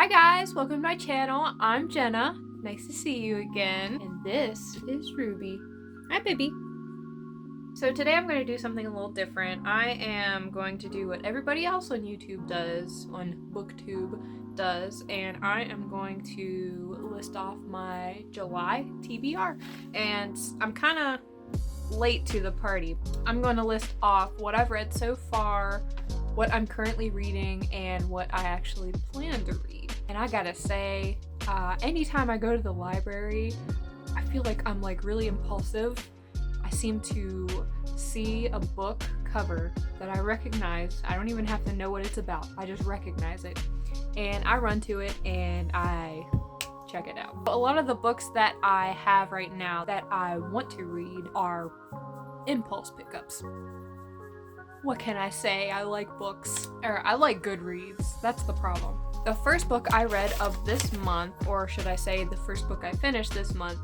Hi guys, welcome to my channel. I'm Jenna. Nice to see you again. And this is Ruby. Hi, baby. So today I'm going to do something a little different. I am going to do what everybody else on YouTube does, on BookTube does, and I am going to list off my July TBR. And I'm kind of late to the party. I'm going to list off what I've read so far, what I'm currently reading, and what I actually plan to read. And I gotta say, anytime I go to the library, I feel like I'm really impulsive. I seem to see a book cover that I recognize. I don't even have to know what it's about. I just recognize it. And I run to it and I check it out. A lot of the books that I have right now that I want to read are impulse pickups. What can I say? I like books. Or I like Goodreads. That's the problem. The first book I read of this month, or should I say the first book I finished this month,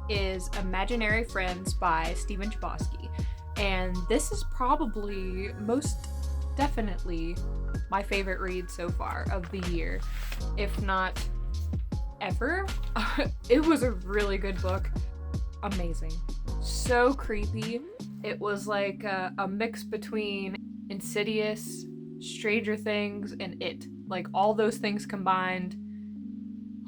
is Imaginary Friends by Chbosky. And this is probably most definitely my favorite read so far of the year, if not ever. It was a really good book. Amazing. So creepy. It was like a mix between Insidious, Stranger Things, and It. Like all those things combined.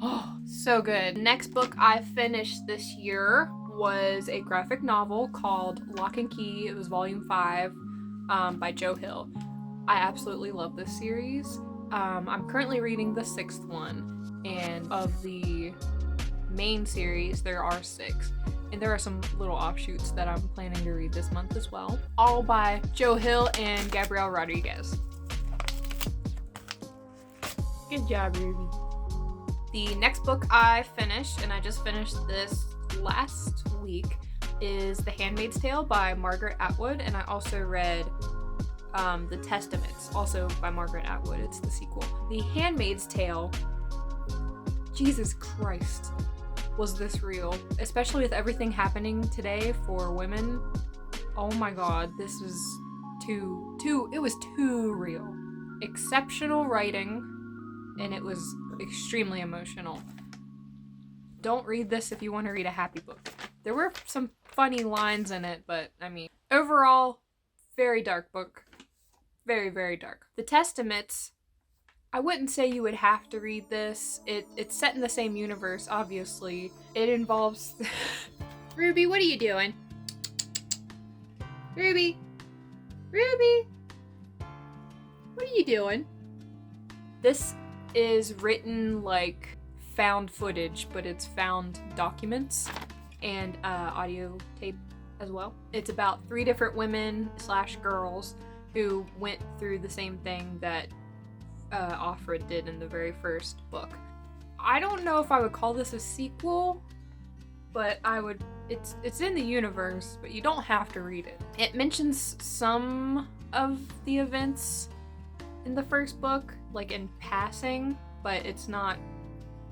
Oh, so good. The next book I finished this year was a graphic novel called Locke Key. It was volume 5 by Joe Hill. I absolutely love this series. I'm currently reading the 6th one, and of the main series there are 6. And there are some little offshoots that I'm planning to read this month as well. All by Joe Hill and Gabriel Rodriguez. Good job, Ruby. The next book I finished, and I just finished this last week, is The Handmaid's Tale by Margaret Atwood, and I also read The Testaments, also by Margaret Atwood. It's the sequel. The Handmaid's Tale, Jesus Christ, was this real? Especially with everything happening today for women. Oh my god, this was it was too real. Exceptional writing, and it was extremely emotional. Don't read this if you want to read a happy book. There were some funny lines in it, but I mean, overall, very dark book. Very, very dark. The Testaments, I wouldn't say you would have to read this. It's set in the same universe, obviously. It involves... Ruby, what are you doing? Ruby? Ruby? What are you doing? This is written like found footage, but it's found documents and audio tape as well. It's about 3 different women / girls who went through the same thing that Offred did in the very first book. I don't know if I would call this a sequel, but I would. It's in the universe, but you don't have to read it. It mentions some of the events in the first book, like in passing, but it's not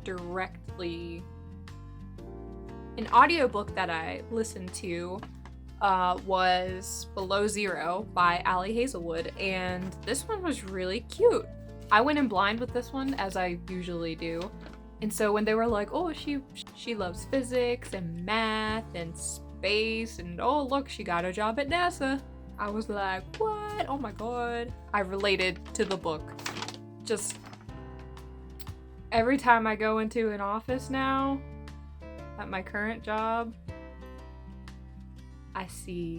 directly. An audiobook that I listened to was Below Zero by Hazelwood, and this one was really cute. I went in blind with this one, as I usually do, and so when they were like, oh, she loves physics and math and space, and oh look, she got a job at NASA, I was like, what? Oh my god. I related to the book. Just every time I go into an office now at my current job, I see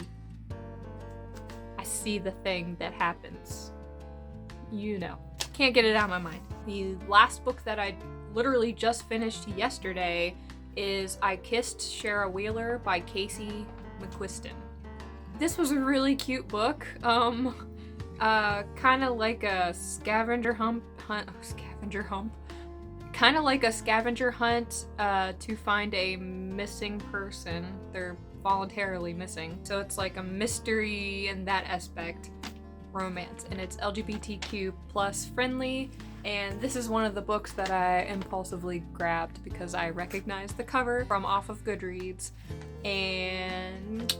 the thing that happens. You know. Can't get it out of my mind. The last book that I literally just finished yesterday is I Kissed Shara Wheeler by Casey McQuiston. This was a really cute book. Kind of like a scavenger hunt. Kind of like a scavenger hunt to find a missing person. They're voluntarily missing. So it's like a mystery in that aspect. Romance, and it's LGBTQ plus friendly, and this is one of the books that I impulsively grabbed because I recognized the cover from off of Goodreads, and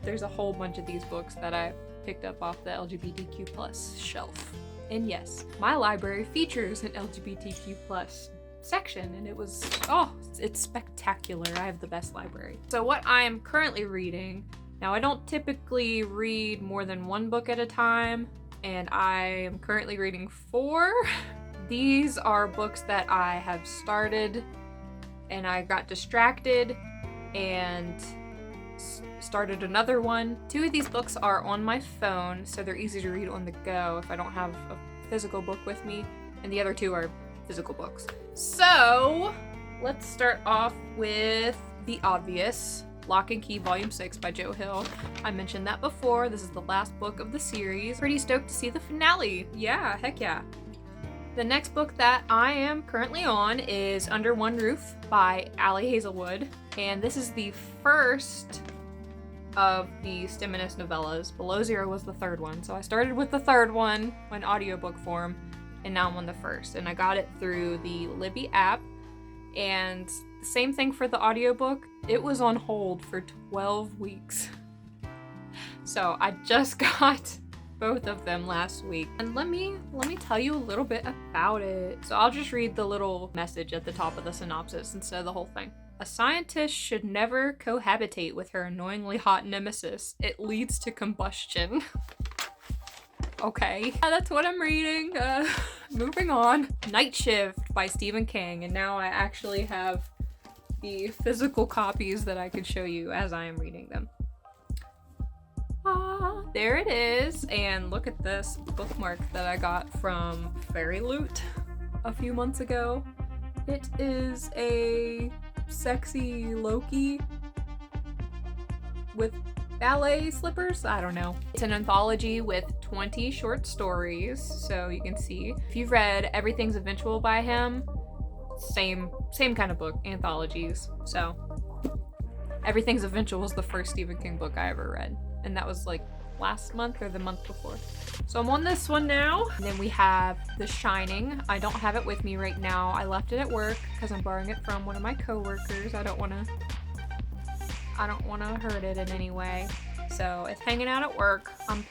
there's a whole bunch of these books that I picked up off the LGBTQ plus shelf, And yes, my library features an LGBTQ plus section, and it was, oh, it's spectacular. I have the best library. So what I am currently reading, now I don't typically read more than one book at a time, and I am currently reading 4. These are books that I have started and I got distracted and started another one. 2 of these books are on my phone, so they're easy to read on the go if I don't have a physical book with me, and the other 2 are physical books. So let's start off with the obvious, Locke Key Volume 6 by Joe Hill. I mentioned that before. This is the last book of the series. Pretty stoked to see the finale. Yeah, heck yeah. The next book that I am currently on is Under One Roof by Hazelwood, and this is the first of the Stiminus novellas. Below Zero was the 3rd one, so I started with the 3rd one in audiobook form, and now I'm on the 1st, and I got it through the Libby app. And the same thing for the audiobook, it was on hold for 12 weeks. So I just got both of them last week. And let me tell you a little bit about it. So I'll just read the little message at the top of the synopsis instead of the whole thing. A scientist should never cohabitate with her annoyingly hot nemesis. It leads to combustion. Okay, that's what I'm reading. Moving on. Night Shift by Stephen King, and now I actually have the physical copies that I could show you as I am reading them. There it is, and look at this bookmark that I got from Fairy Loot a few months ago. It is a sexy Loki with ballet slippers? I don't know. It's an anthology with 20 short stories, so you can see. If you've read Everything's Eventual by him, same kind of book, anthologies. So Everything's Eventual was the first Stephen King book I ever read, and that was like last month or the month before. So I'm on this one now. And then we have The Shining. I don't have it with me right now. I left it at work because I'm borrowing it from one of my coworkers. I don't want to hurt it in any way. So it's hanging out at work. I'm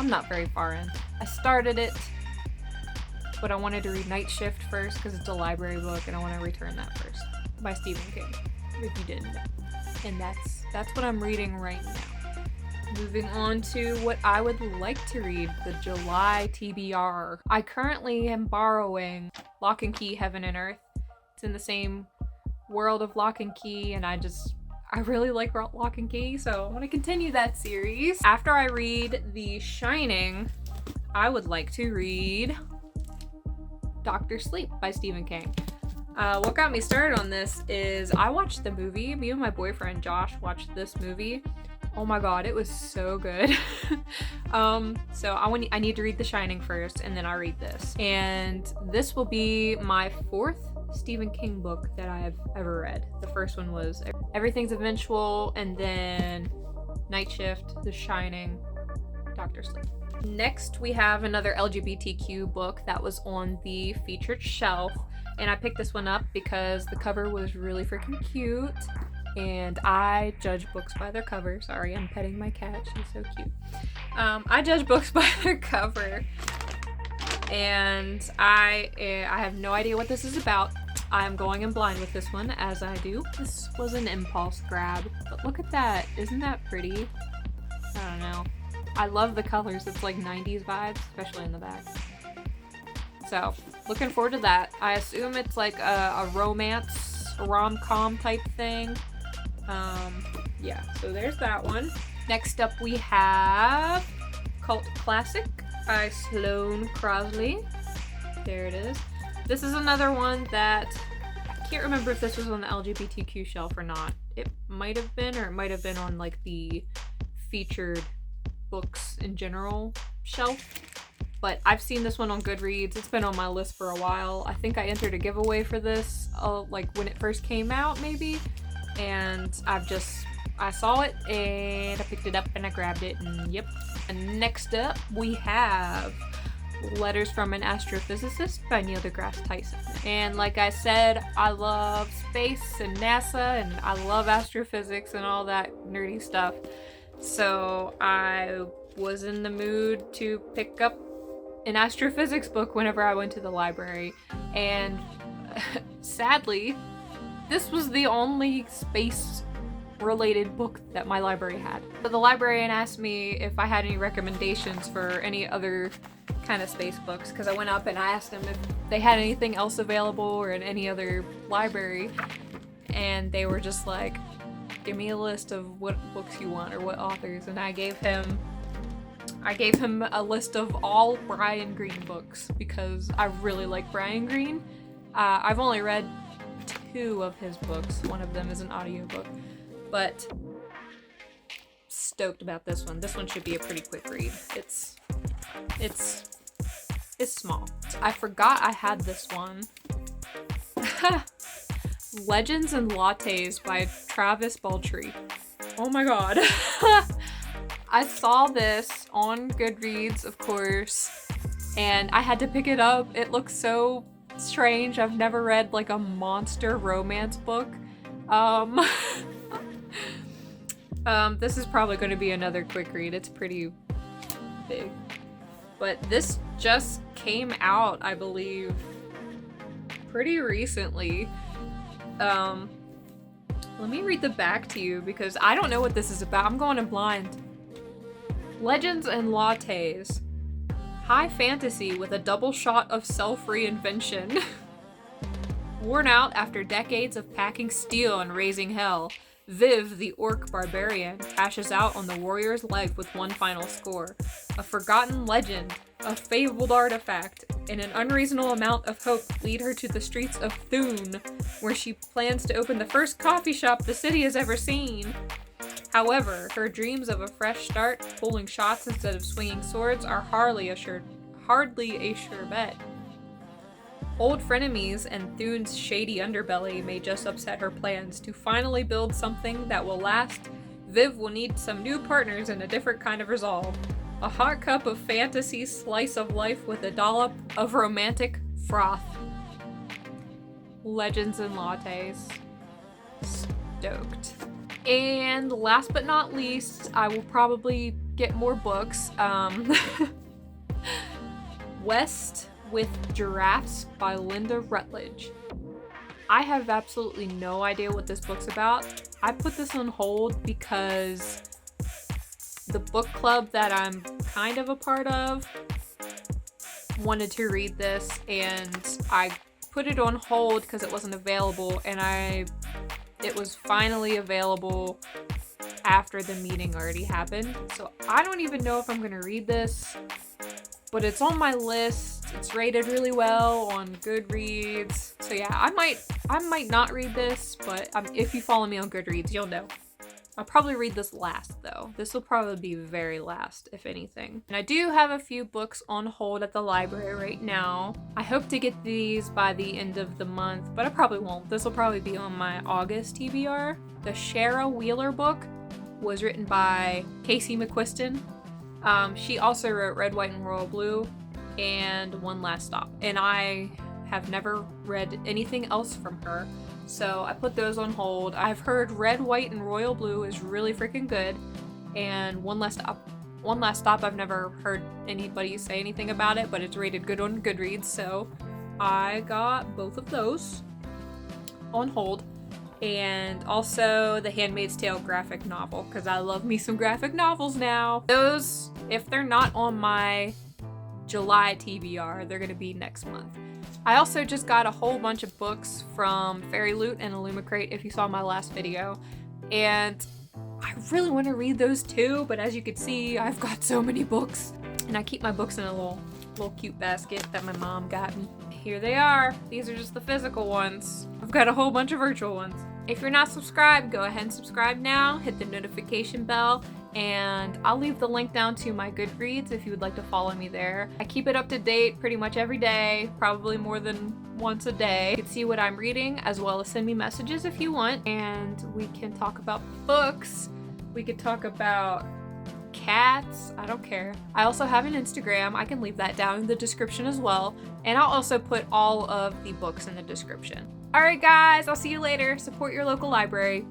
not very far in. I started it, but I wanted to read Night Shift first because it's a library book and I want to return that first, by Stephen King, if you didn't know. And that's what I'm reading right now. Moving on to what I would like to read, the July TBR. I currently am borrowing Locke Key, Heaven and Earth. It's in the same world of Locke Key, and I really like Locke Key, so I want to continue that series. After I read The Shining, I would like to read Dr. Sleep by Stephen King. What got me started on this is I watched the movie. Me and my boyfriend Josh watched this movie. Oh my god, it was so good. So I need to read The Shining first, and then I'll read this. And this will be my 4th Stephen King book that I have ever read. The first one was Everything's Eventual, and then Night Shift, The Shining, Dr. Sleep. Next, we have another LGBTQ book that was on the featured shelf, and I picked this one up because the cover was really freaking cute, and I judge books by their cover. Sorry, I'm petting my cat. She's so cute. I judge books by their cover, and I have no idea what this is about. I'm going in blind with this one, as I do. This was an impulse grab, but look at that. Isn't that pretty? I don't know. I love the colors. It's like 90s vibes, especially in the back. So, looking forward to that. I assume it's like a romance, a rom-com type thing. Yeah, so there's that one. Next up we have Cult Classic by Sloane Crosley. There it is. This is another one that I can't remember if this was on the LGBTQ shelf or not. It might have been, or it might have been on like the featured books in general shelf. But I've seen this one on Goodreads. It's been on my list for a while. I think I entered a giveaway for this, like when it first came out, maybe. And I saw it and I picked it up and I grabbed it, and yep. And next up we have Letters from an Astrophysicist by Neil deGrasse Tyson. And like I said, I love space and NASA, and I love astrophysics and all that nerdy stuff. So I was in the mood to pick up an astrophysics book whenever I went to the library, and sadly, this was the only space related book that my library had. So the librarian asked me if I had any recommendations for any other kind of space books, because I went up and I asked them if they had anything else available or in any other library, and they were just like, give me a list of what books you want or what authors, and I gave him a list of all Brian Greene books because I really like Brian Greene. I've only read 2 of his books. One of them is an audiobook, but stoked about this one. This one should be a pretty quick read. It's small. I forgot I had this one. Legends and Lattes by Travis Baldree. Oh my god. I saw this on Goodreads, of course, and I had to pick it up. It looks so strange. I've never read like a monster romance book. This is probably going to be another quick read. It's pretty big. But this just came out, I believe, pretty recently. Let me read the back to you because I don't know what this is about. I'm going in blind. Legends and Lattes. High fantasy with a double shot of self-reinvention. Worn out after decades of packing steel and raising hell, Viv, the orc barbarian, cashes out on the warrior's life with one final score. A forgotten legend, a fabled artifact, and an unreasonable amount of hope lead her to the streets of Thune, where she plans to open the first coffee shop the city has ever seen. However, her dreams of a fresh start, pulling shots instead of swinging swords, are hardly a sure bet. Old frenemies and Thune's shady underbelly may just upset her plans. To finally build something that will last, Viv will need some new partners and a different kind of resolve. A hot cup of fantasy slice of life with a dollop of romantic froth. Legends and Lattes. Stoked. And last but not least, I will probably get more books. West with Giraffes by Lynda Rutledge. I have absolutely no idea what this book's about. I put this on hold because the book club that I'm kind of a part of wanted to read this, and I put it on hold because it wasn't available, and it was finally available after the meeting already happened. So I don't even know if I'm gonna read this, but it's on my list. It's rated really well on Goodreads. So yeah, I might not read this, but if you follow me on Goodreads, you'll know. I'll probably read this last though. This will probably be very last, if anything. And I do have a few books on hold at the library right now. I hope to get these by the end of the month, but I probably won't. This will probably be on my August TBR. The Shara Wheeler book was written by Casey McQuiston. She also wrote Red, White, and Royal Blue and One Last Stop. And I have never read anything else from her, so I put those on hold. I've heard Red, White, and Royal Blue is really freaking good, and One Last Stop I've never heard anybody say anything about it, but it's rated good on Goodreads, so I got both of those on hold. And also the Handmaid's Tale graphic novel, because I love me some graphic novels now. Those, if they're not on my July TBR, they're gonna be next month. I also just got a whole bunch of books from Fairy Loot and Illumicrate, if you saw my last video, and I really want to read those too, but as you can see, I've got so many books, and I keep my books in a little cute basket that my mom got me. Here they are. These are just the physical ones. I've got a whole bunch of virtual ones. If you're not subscribed, go ahead and subscribe now, hit the notification bell, and I'll leave the link down to my Goodreads if you would like to follow me there. I keep it up to date pretty much every day, probably more than once a day. You can see what I'm reading, as well as send me messages if you want, and we can talk about books. We could talk about cats, I don't care. I also have an Instagram. I can leave that down in the description as well, and I'll also put all of the books in the description. Alright guys, I'll see you later. Support your local library.